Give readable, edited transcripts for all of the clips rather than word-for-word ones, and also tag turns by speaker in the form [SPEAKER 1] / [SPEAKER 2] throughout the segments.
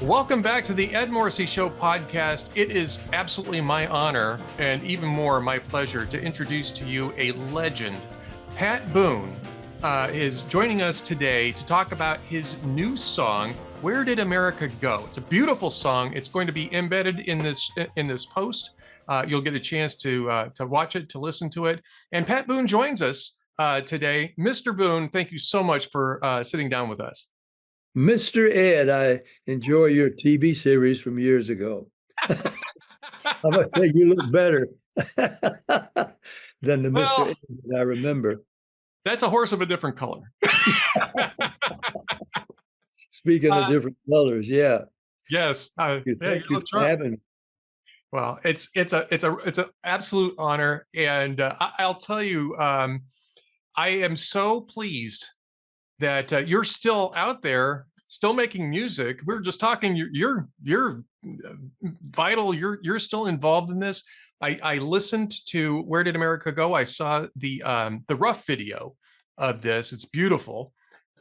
[SPEAKER 1] Welcome back to the Ed Morrissey Show podcast. It is absolutely my honor and even more my pleasure to introduce to you a legend. Pat Boone is joining us today to talk about his new song, Where Did America Go? It's a beautiful song. It's going to be embedded in this post. You'll get a chance to watch it, to listen to it. And Pat Boone joins us today. Mr. Boone, thank you so much for sitting down with us.
[SPEAKER 2] Mr. Ed, I enjoy your TV series from years ago. I'm going to say you look better than the Mr. Ed that I remember.
[SPEAKER 1] That's a horse of a different color.
[SPEAKER 2] Speaking of different colors, yeah.
[SPEAKER 1] Yes.
[SPEAKER 2] Thank you for having me.
[SPEAKER 1] Well, it's an absolute honor, and I'll tell you, I am so pleased that you're still out there, still making music. We were just talking. You're vital. You're still involved in this. I listened to Where Did America Go? I saw the rough video of this. It's beautiful,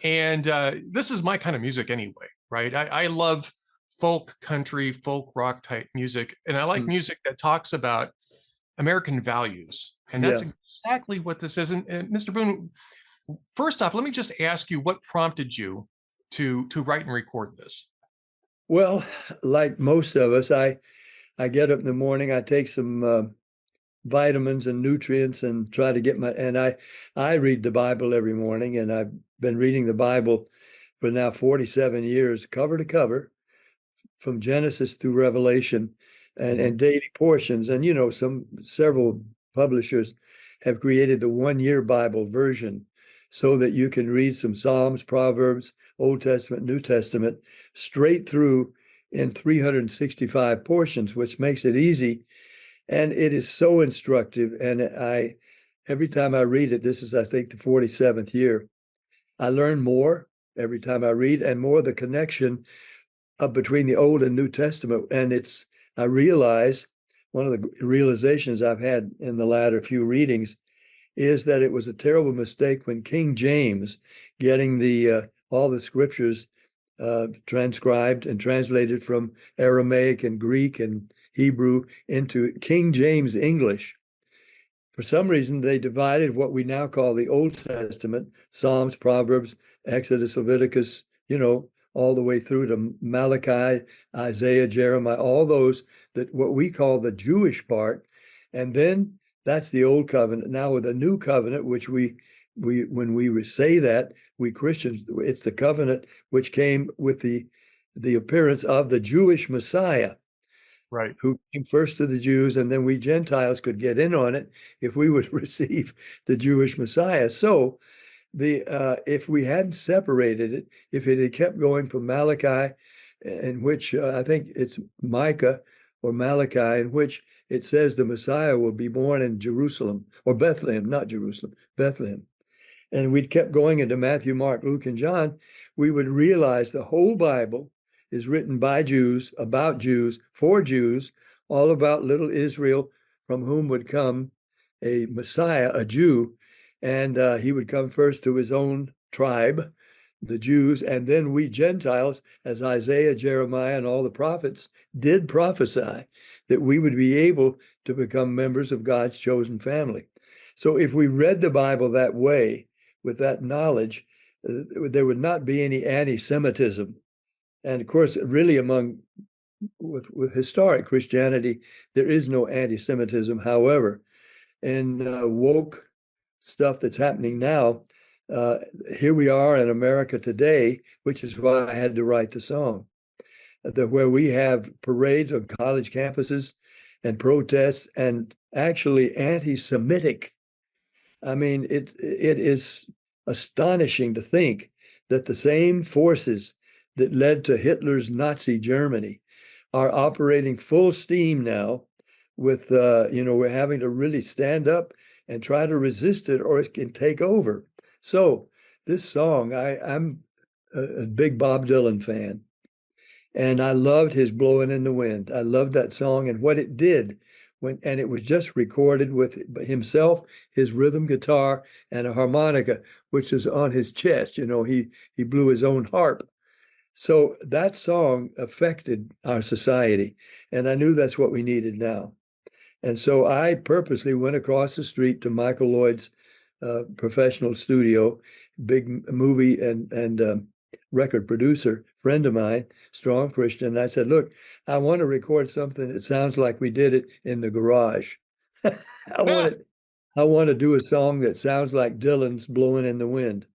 [SPEAKER 1] and this is my kind of music anyway, right? I love folk country, folk rock type music, and I like music that talks about American values, and that's exactly what this is. And Mr. Boone, first off, let me just ask you what prompted you to write and record this?
[SPEAKER 2] Well, like most of us, I get up in the morning, I take some vitamins and nutrients and try to get I read the Bible every morning, and I've been reading the Bible for now 47 years, cover to cover, from Genesis through Revelation, and daily portions. And several publishers have created the 1-year Bible version, so that you can read some Psalms, Proverbs, Old Testament, New Testament, straight through in 365 portions, which makes it easy. And it is so instructive. And every time I read it, this is, I think, the 47th year, I learn more every time I read, and more the connection between the Old and New Testament. And I realize, one of the realizations I've had in the latter few readings is that it was a terrible mistake when King James, getting all the scriptures transcribed and translated from Aramaic and Greek and Hebrew into King James English. For some reason, they divided what we now call the Old Testament, Psalms, Proverbs, Exodus, Leviticus, all the way through to Malachi, Isaiah, Jeremiah, all those, that what we call the Jewish part. And then that's the Old Covenant. Now with the New Covenant, which we when we say that, we Christians, it's the covenant which came with the appearance of the Jewish Messiah,
[SPEAKER 1] right,
[SPEAKER 2] who came first to the Jews, and then we Gentiles could get in on it if we would receive the Jewish Messiah. So if we hadn't separated it, if it had kept going from Malachi, in which I think it's Micah or Malachi, in which it says the Messiah will be born in Jerusalem, or Bethlehem, not Jerusalem, Bethlehem. And we'd kept going into Matthew, Mark, Luke, and John, we would realize the whole Bible is written by Jews, about Jews, for Jews, all about little Israel, from whom would come a Messiah, a Jew, and he would come first to his own tribe, the Jews, and then we Gentiles, as Isaiah, Jeremiah, and all the prophets did prophesy, that we would be able to become members of God's chosen family. So if we read the Bible that way, with that knowledge, there would not be any anti-Semitism. And of course, really with historic Christianity, there is no anti-Semitism. However, in woke stuff that's happening now, here we are in America today, which is why I had to write the song, where we have parades on college campuses and protests, and actually anti-Semitic. I mean, it is astonishing to think that the same forces that led to Hitler's Nazi Germany are operating full steam now with, we're having to really stand up and try to resist it, or it can take over. So this song, I'm a big Bob Dylan fan, and I loved his Blowing in the Wind. I loved that song and what it did and it was just recorded with himself, his rhythm guitar, and a harmonica, which is on his chest. He blew his own harp. So that song affected our society, and I knew that's what we needed now. And so I purposely went across the street to Michael Lloyd's professional studio, big movie and record producer, friend of mine, strong Christian. And I said, "Look, I want to record something that sounds like we did it in the garage. I want
[SPEAKER 1] Ah,
[SPEAKER 2] it. I want to do a song that sounds like Dylan's "Blowing in the Wind."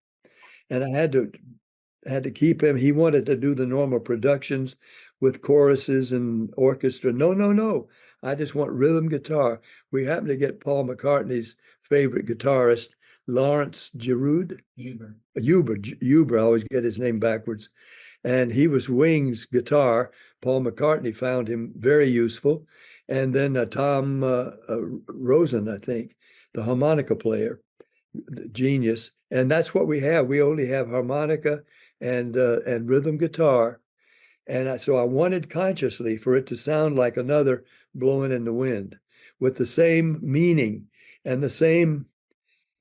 [SPEAKER 2] And I had to keep him. He wanted to do the normal productions with choruses and orchestra. No, no, no. I just want rhythm guitar. We happened to get Paul McCartney's favorite guitarist, Lawrence Giroud. Huber. I always get his name backwards. And he was Wing's guitar. Paul McCartney found him very useful. And then Tom Rosen, I think, the harmonica player, genius. And that's what we have. We only have harmonica and rhythm guitar. And so I wanted consciously for it to sound like another blowing in the wind with the same meaning and the same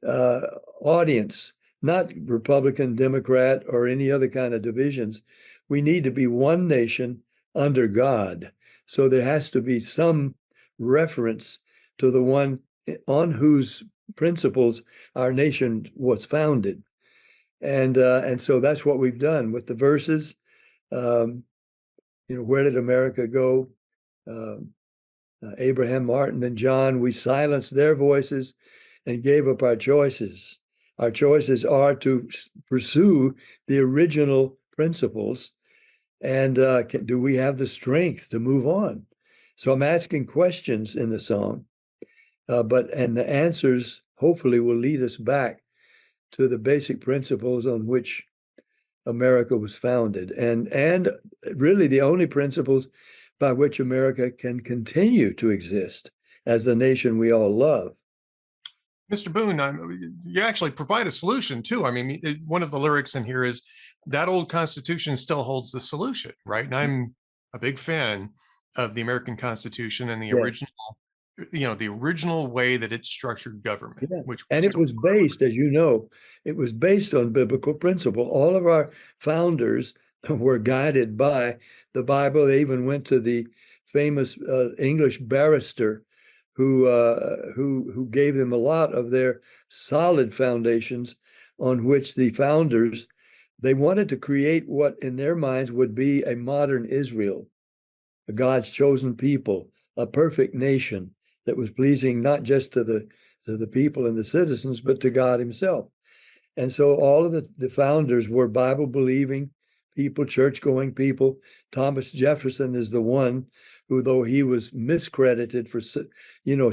[SPEAKER 2] uh, audience, not Republican, Democrat, or any other kind of divisions. We need to be one nation under God. So there has to be some reference to the one on whose principles our nation was founded. And so that's what we've done with the verses. Um, where did America go? Um, Abraham, Martin, and John, we silenced their voices and gave up our choices. Our choices are to pursue the original principles. And do we have the strength to move on? So I'm asking questions in the song, and the answers hopefully will lead us back to the basic principles on which America was founded, and really the only principles by which America can continue to exist as the nation we all love.
[SPEAKER 1] Mr. Boone, you actually provide a solution too. I mean, one of the lyrics in here is that old Constitution still holds the solution, right? And I'm a big fan of the American Constitution and the
[SPEAKER 2] Yeah,
[SPEAKER 1] original way that it structured government,
[SPEAKER 2] yeah.
[SPEAKER 1] which
[SPEAKER 2] And
[SPEAKER 1] was
[SPEAKER 2] it
[SPEAKER 1] to
[SPEAKER 2] was based, as you know, it was based on biblical principle. All of our founders were guided by the Bible. They even went to the famous English barrister who gave them a lot of their solid foundations on which the founders they wanted to create what in their minds would be a modern Israel, God's chosen people, a perfect nation that was pleasing not just to the people and the citizens, but to God Himself. And so all of the founders were Bible believing people, church going people. Thomas Jefferson is the one who, though he was miscredited for,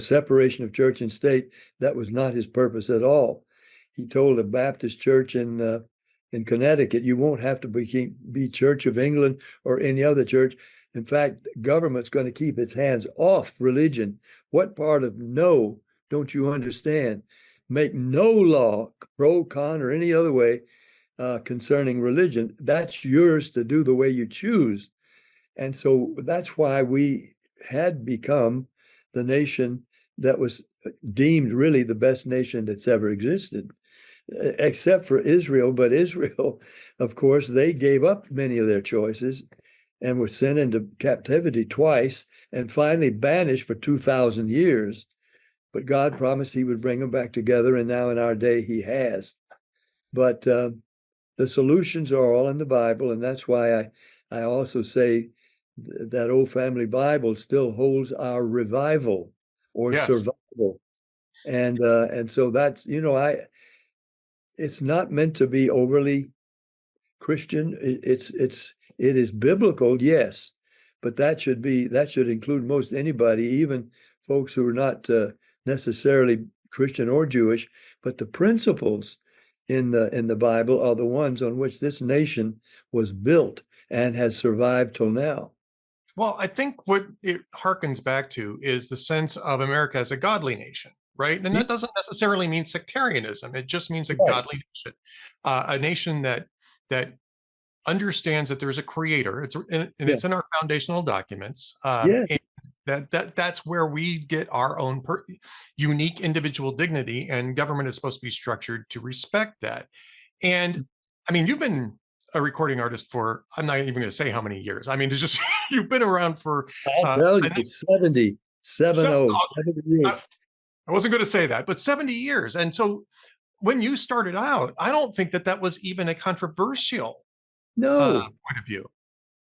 [SPEAKER 2] separation of church and state, that was not his purpose at all. He told a Baptist church in Connecticut, you won't have to be Church of England or any other church. In fact, government's going to keep its hands off religion. What part of no don't you understand? Make no law, pro, con, or any other way concerning religion. That's yours to do the way you choose. And so that's why we had become the nation that was deemed really the best nation that's ever existed, except for Israel. But Israel, of course, they gave up many of their choices and were sent into captivity twice and finally banished for 2,000 years. But God promised He would bring them back together, and now in our day He has. But the solutions are all in the Bible, and that's why I also say that old family Bible still holds our revival or
[SPEAKER 1] yes.
[SPEAKER 2] survival, and so that's it's not meant to be overly Christian. It is biblical, yes, but that should include most anybody, even folks who are not necessarily Christian or Jewish. But the principles in the Bible are the ones on which this nation was built and has survived till now.
[SPEAKER 1] Well, I think what it harkens back to is the sense of America as a godly nation, right? And
[SPEAKER 2] Yeah,
[SPEAKER 1] that doesn't necessarily mean sectarianism. It just means a
[SPEAKER 2] right.
[SPEAKER 1] godly nation, a nation that understands that there's a creator. And
[SPEAKER 2] Yeah.
[SPEAKER 1] it's in our foundational documents.
[SPEAKER 2] Yeah.
[SPEAKER 1] And that's where we get our own unique individual dignity, and government is supposed to be structured to respect that. And I mean, you've been a recording artist for, I'm not even going to say how many years. I mean, it's just, you've been around for,
[SPEAKER 2] I'll
[SPEAKER 1] uh,
[SPEAKER 2] tell you,
[SPEAKER 1] an,
[SPEAKER 2] it's 70,
[SPEAKER 1] so,
[SPEAKER 2] 70
[SPEAKER 1] I,
[SPEAKER 2] years.
[SPEAKER 1] I wasn't going to say that, but 70 years. And so when you started out, I don't think that that was even a controversial
[SPEAKER 2] No,
[SPEAKER 1] point of view.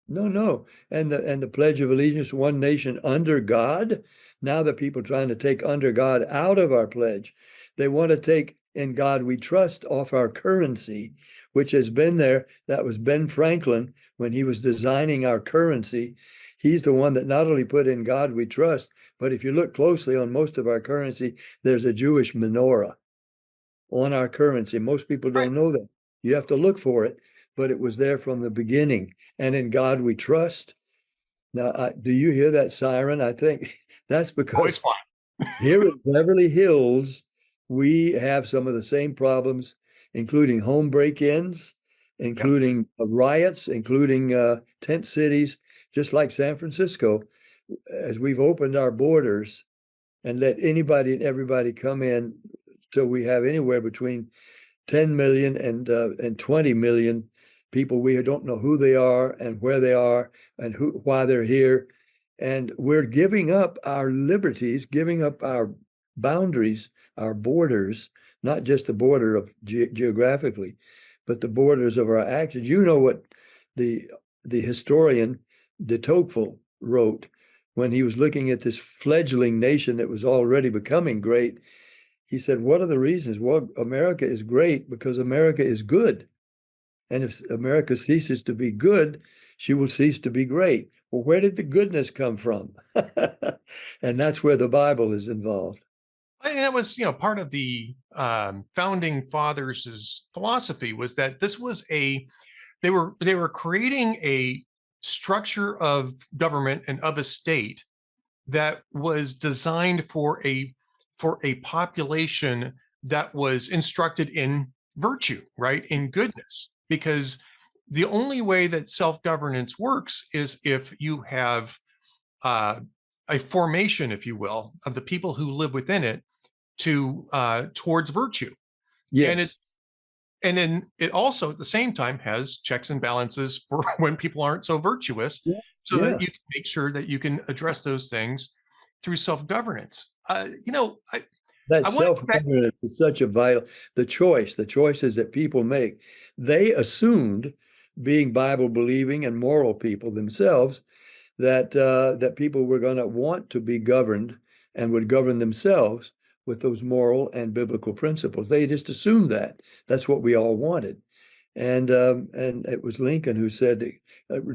[SPEAKER 2] no, no. And the Pledge of Allegiance, one nation under God. Now that people trying to take under God out of our pledge, they want to take in God we trust off our currency, which has been there. That was Ben Franklin when he was designing our currency. He's the one that not only put in God we trust, but if you look closely on most of our currency, there's a Jewish menorah on our currency. Most people
[SPEAKER 1] Right.
[SPEAKER 2] don't know that. You have to look for it, but it was there from the beginning. And in God we trust. Now, do you hear that siren? I think that's
[SPEAKER 1] Always
[SPEAKER 2] because
[SPEAKER 1] fine.
[SPEAKER 2] here in Beverly Hills, we have some of the same problems, including home break-ins,
[SPEAKER 1] Yep.
[SPEAKER 2] including riots, including tent cities, just like San Francisco. As we've opened our borders and let anybody and everybody come in, so we have anywhere between 10 million and 20 million people. We don't know who they are and where they are and why they're here. And we're giving up our liberties, giving up our boundaries, our borders, not just the border of geographically, but the borders of our actions. You know what the the historian de Tocqueville wrote when he was looking at this fledgling nation that was already becoming great. He said, what are the reasons? Well, America is great because America is good. And if America ceases to be good, she will cease to be great. Well, where did the goodness come from? And that's where the Bible is involved.
[SPEAKER 1] And that was, part of the founding fathers' philosophy was that this was they were creating a structure of government and of a state that was designed for a population that was instructed in virtue, right? In goodness. Because the only way that self-governance works is if you have uh, a formation, if you will, of the people who live within it to towards virtue. And
[SPEAKER 2] Yes.
[SPEAKER 1] it's and then it also at the same time has checks and balances for when people aren't so virtuous,
[SPEAKER 2] Yeah.
[SPEAKER 1] so that
[SPEAKER 2] Yeah.
[SPEAKER 1] you can make sure that you can address those things through self-governance.
[SPEAKER 2] That
[SPEAKER 1] I want to go back.
[SPEAKER 2] self-governance is such a vital, the choices that people make. They assumed, being Bible believing and moral people themselves, that people were going to want to be governed and would govern themselves with those moral and biblical principles. They just assumed that. That's what we all wanted. And it was Lincoln who said,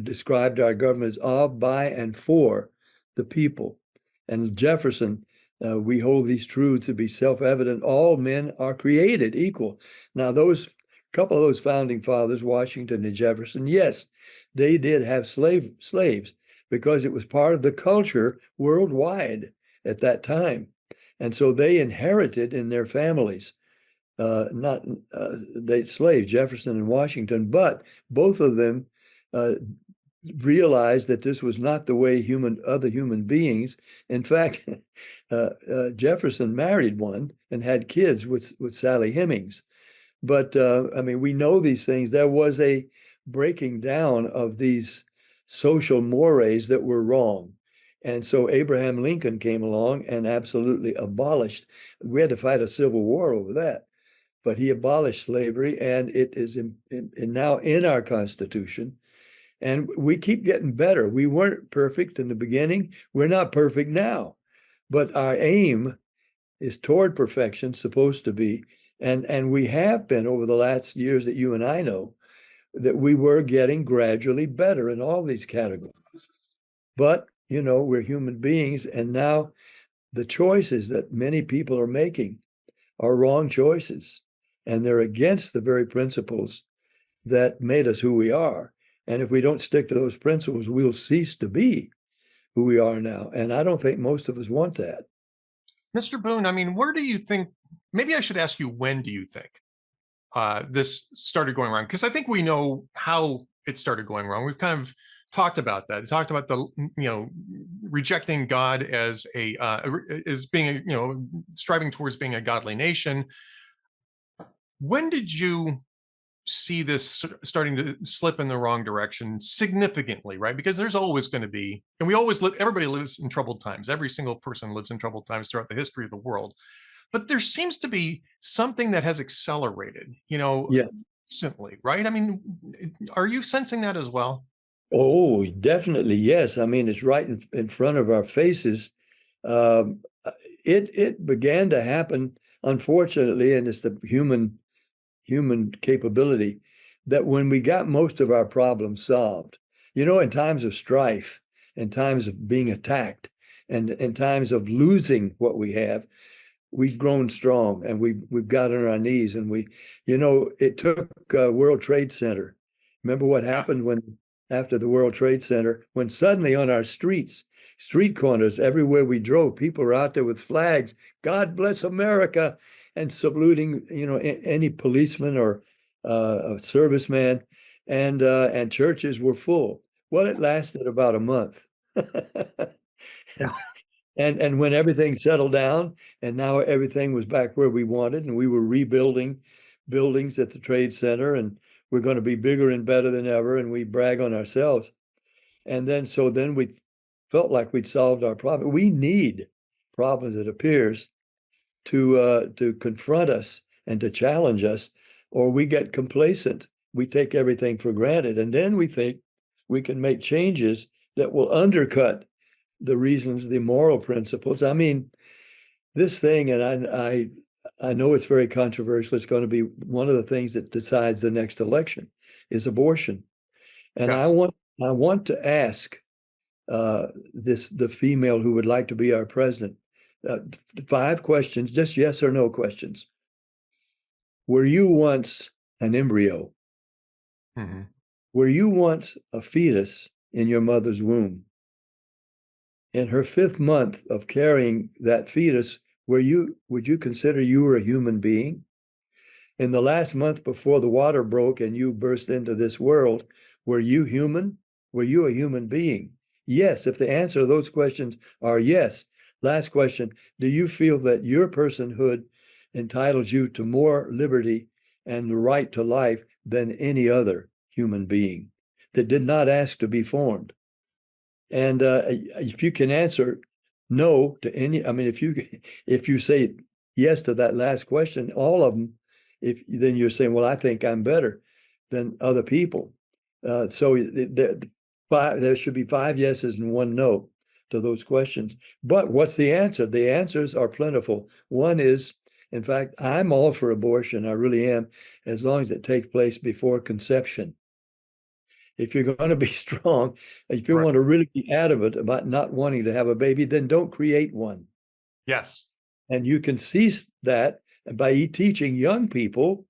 [SPEAKER 2] described our government as of, by, and for the people. And Jefferson, we hold these truths to be self-evident. All men are created equal. Now, those couple of those founding fathers, Washington and Jefferson, yes, they did have slaves because it was part of the culture worldwide at that time. And so they inherited in their families, not they slaves, Jefferson and Washington, but both of them uh, realized that this was not the way other human beings. In fact, Jefferson married one and had kids with Sally Hemings. But I mean, we know these things. There was a breaking down of these social mores that were wrong. And so Abraham Lincoln came along and absolutely abolished. We had to fight a civil war over that, but he abolished slavery, and it is now in our Constitution. And we keep getting better. We weren't perfect in the beginning. We're not perfect now, but our aim is toward perfection, supposed to be. And we have been over the last years that you and I know that we were getting gradually better in all these categories. But, we're human beings. And now the choices that many people are making are wrong choices. And they're against the very principles that made us who we are. And if we don't stick to those principles, we'll cease to be who we are now. And I don't think most of us want that.
[SPEAKER 1] Mr. Boone, I mean, where do you think, maybe I should ask you, when do you think this started going wrong? Because I think we know how it started going wrong. We've kind of talked about that. Talked about the, rejecting God as being, striving towards being a godly nation. When did you see this starting to slip in the wrong direction significantly, right? Because there's always going to be, and we always live, everybody lives in troubled times. Every single person lives in troubled times throughout the history of the world. But there seems to be something that has accelerated,
[SPEAKER 2] Yeah.
[SPEAKER 1] recently, right? I mean, are you sensing that as well?
[SPEAKER 2] Oh, definitely. Yes. I mean, it's right in front of our faces. Um, it began to happen, unfortunately, and it's the human capability that when we got most of our problems solved, in times of strife, in times of being attacked, and in times of losing what we have, we've grown strong and we've got on our knees and it took World Trade Center. Remember what
[SPEAKER 1] Yeah.
[SPEAKER 2] happened when after the World Trade Center, when suddenly on our street corners, everywhere we drove, people were out there with flags, God bless America, and saluting, any policeman or a serviceman, and churches were full. Well, it lasted about a month.
[SPEAKER 1] Yeah.
[SPEAKER 2] and and when everything settled down and now everything was back where we wanted and we were rebuilding buildings at the trade center and we're going to be bigger and better than ever and we brag on ourselves. And then we felt like we'd solved our problem. We need problems, it appears, to confront us and to challenge us, or we get complacent. We take everything for granted, and then we think we can make changes that will undercut the reasons, the moral principles. I mean, this thing, and I know it's very controversial. It's going to be one of the things that decides the next election is abortion. And I
[SPEAKER 1] Yes.
[SPEAKER 2] want I want to ask the female who would like to be our president 5 questions, just yes or no questions. Were you once an embryo?
[SPEAKER 1] Hmm.
[SPEAKER 2] Were you once a fetus in your mother's womb? In her 5th month of carrying that fetus, would you consider you were a human being? In the last month before the water broke and you burst into this world, were you human? Were you a human being? Yes. If the answer to those questions are yes. Last question, do you feel that your personhood entitles you to more liberty and the right to life than any other human being that did not ask to be formed? And if you can answer no to any, I mean, if you say yes to that last question, all of them, if then you're saying, well, I think I'm better than other people. So there should be 5 yeses and 1 no to those questions. But what's the answer? The answers are plentiful. One is, in fact, I'm all for abortion. I really am, as long as it takes place before conception. If you're going to be strong, if you
[SPEAKER 1] Right.
[SPEAKER 2] want to really be adamant about not wanting to have a baby, then don't create one.
[SPEAKER 1] Yes.
[SPEAKER 2] And you can cease that by teaching young people,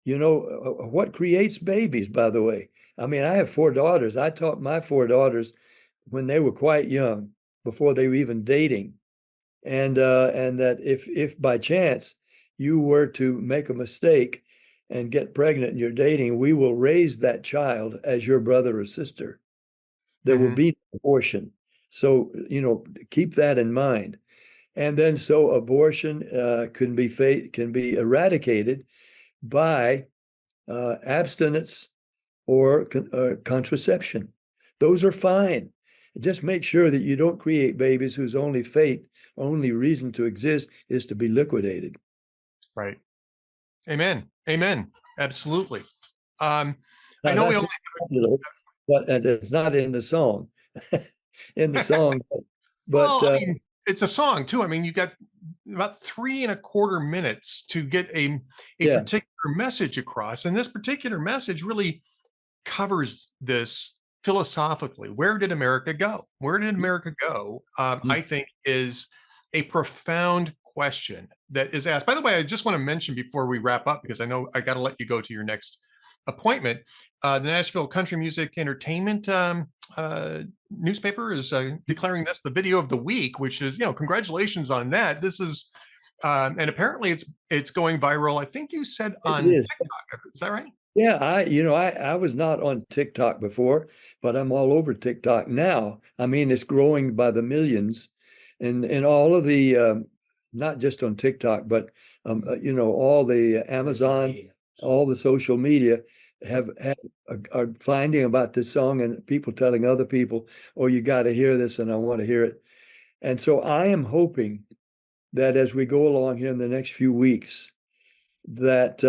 [SPEAKER 2] what creates babies, by the way. I mean, I have 4 daughters. I taught my 4 daughters when they were quite young, before they were even dating. And that if by chance you were to make a mistake and get pregnant and you're dating, we will raise that child as your brother or sister. There will
[SPEAKER 1] Hmm.
[SPEAKER 2] be no abortion. So, keep that in mind. And then so abortion can be eradicated by abstinence or contraception. Those are fine. Just make sure that you don't create babies whose only reason to exist is to be liquidated.
[SPEAKER 1] Right. Amen. Amen. Absolutely. Um, I
[SPEAKER 2] Now
[SPEAKER 1] know we
[SPEAKER 2] that's
[SPEAKER 1] only,
[SPEAKER 2] popular, but and it's not in the song. In the song, but
[SPEAKER 1] well, I mean, it's a song too. I mean, you got about 3.25 minutes to get a
[SPEAKER 2] yeah,
[SPEAKER 1] particular message across. And this particular message really covers this philosophically. Where did America go? Where did America go? I think is a profound question that is asked. By the way, I just want to mention before we wrap up, because I know I got to let you go to your next appointment. The Nashville Country Music Entertainment newspaper is declaring this the video of the week, which is, congratulations on that. This is, and apparently it's going viral. I think you said
[SPEAKER 2] it
[SPEAKER 1] on
[SPEAKER 2] is.
[SPEAKER 1] TikTok. Is that right?
[SPEAKER 2] Yeah, I was not on TikTok before, but I'm all over TikTok now. I mean, it's growing by the millions, and all of the not just on TikTok, but all the Amazon all the social media are finding about this song, and people telling other people, "Oh, you got to hear this," and I want to hear it. And so I am hoping that as we go along here in the next few weeks, that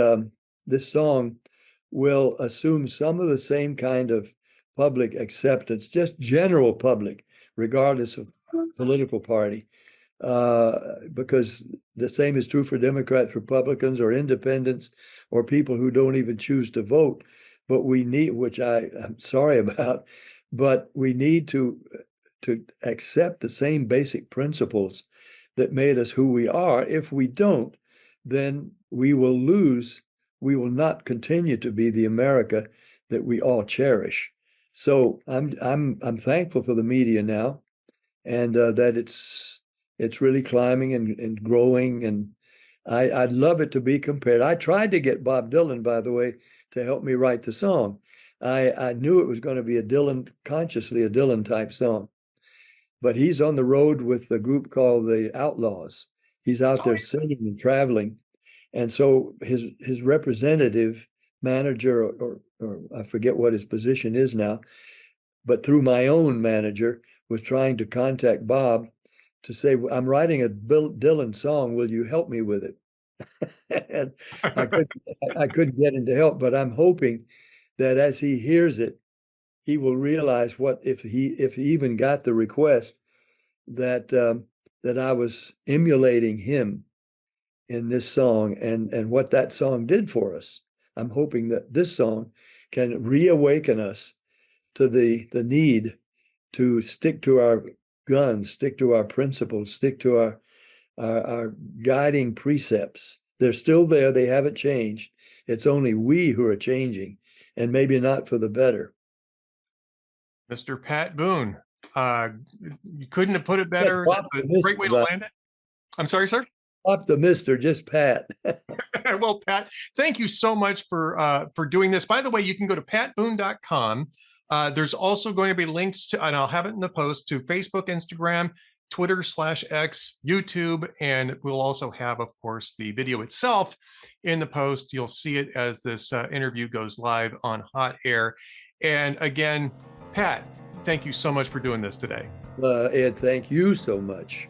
[SPEAKER 2] this song will assume some of the same kind of public acceptance, just general public, regardless of political party, because the same is true for Democrats, Republicans, or independents, or people who don't even choose to vote. But we need, which I'm sorry about, but we need to accept the same basic principles that made us who we are. If we don't, then we will lose. We will not continue to be the America that we all cherish. So I'm thankful for the media now, and that it's really climbing and growing, and I'd love it to be compared. I tried to get Bob Dylan, by the way, to help me write the song. I knew it was going to be consciously a Dylan type song, but he's on the road with a group called the Outlaws. He's out there singing and traveling, and so his representative manager, or I forget what his position is now, but through my own manager, was trying to contact Bob to say, "I'm writing a Bill Dylan song. Will you help me with it?" And I couldn't get him to help, but I'm hoping that as he hears it, he will realize what, if he even got the request, that that I was emulating him in this song, and what that song did for us. I'm hoping that this song can reawaken us to the need to stick to our guns, stick to our principles, stick to our guiding precepts. They're still there. They haven't changed. It's only we who are changing, and maybe not for the better.
[SPEAKER 1] Mr. Pat Boone, you couldn't have put it
[SPEAKER 2] Yeah,
[SPEAKER 1] better.
[SPEAKER 2] pop
[SPEAKER 1] That's a
[SPEAKER 2] the
[SPEAKER 1] great way to
[SPEAKER 2] mister,
[SPEAKER 1] land it. I'm sorry, sir.
[SPEAKER 2] pop the mister, just Pat.
[SPEAKER 1] Well, Pat, thank you so much for doing this. By the way, you can go to patboone.com. There's also going to be links to, and I'll have it in the post, to Facebook, Instagram, Twitter/X, YouTube, and we'll also have, of course, the video itself in the post. You'll see it as this interview goes live on Hot Air. And again, Pat, thank you so much for doing this today.
[SPEAKER 2] Ed, thank you so much.